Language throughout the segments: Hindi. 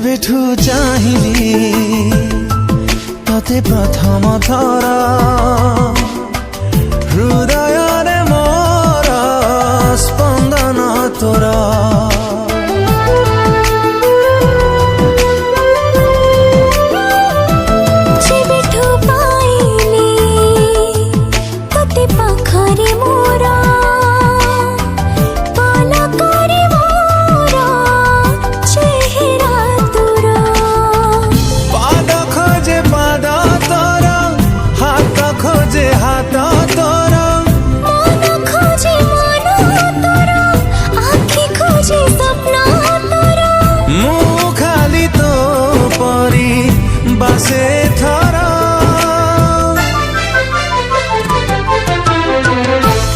जेबेठू चाहिली तते प्रथम थर हृदय रे मोर स्पंदन तोर जेबेठू पाइली तते पाखरे मोर से थरा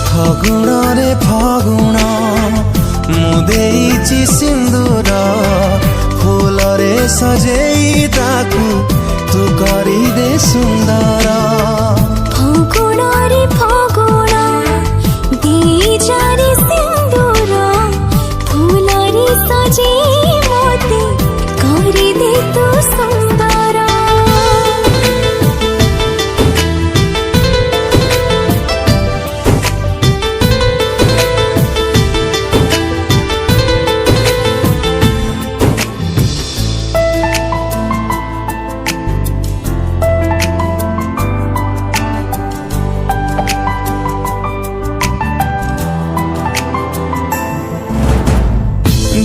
फगुण रे फगुण मुदेइची सिंदूर फूल रे सजेई ताकू तू करी दे सुंदर फगुण रे फगुण दीजा रे सिंदूर फूल रे सजेई मोते करी दे तू सुंदर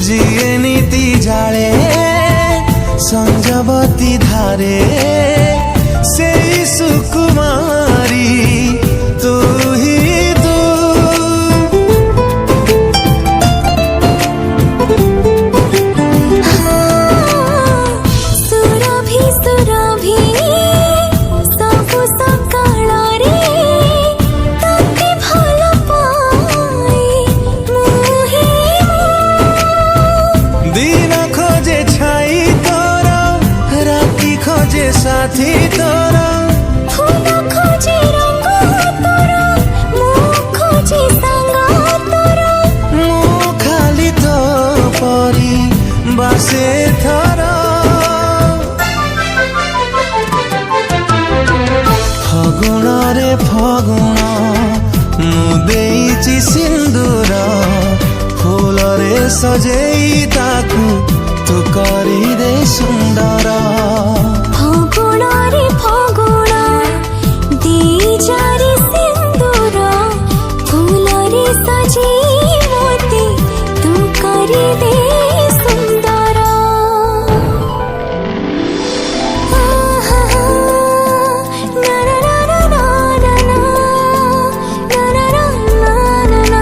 जिए नीति जाले संजवती धारे से सुकुमारी तू ही तू सुरभि सुरभि सब सकाळ रे तते भल पाए मुहे दिन खोजे छाई तोरा राती खोजे साथी तोरा फूल खोजे रंग तोरा मुँह खोजे संग तोरा मुँह खाली तो परी बासे थरा फगुण रे फगुण मुदेइची सिंदूर फूल रे सजेई ताकू तू करी दे सुंदर फगुण रे फगुण दीजा रे सिंदूर फूल रे सजेई मोते तू करी दे सुंदर ना ना ना ना ना ना ना ना ना ना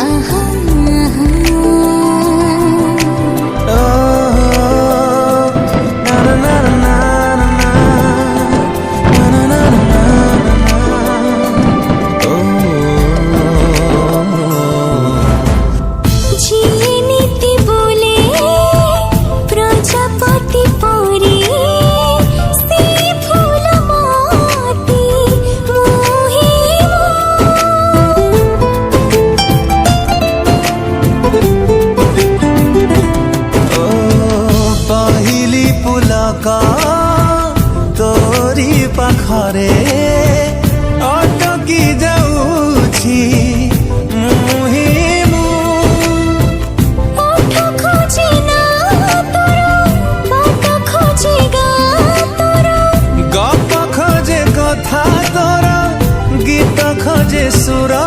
आहा जिए नीति बोले प्रजापति परी से फूल माती मुहे पहली पुलका तोरी पाखरे अटकी जाऊछी मुहे ओठ खोजे ना तोरा बात खोजे गा तोरा गप खोजे कथा तोरा गीत खोजे सुरा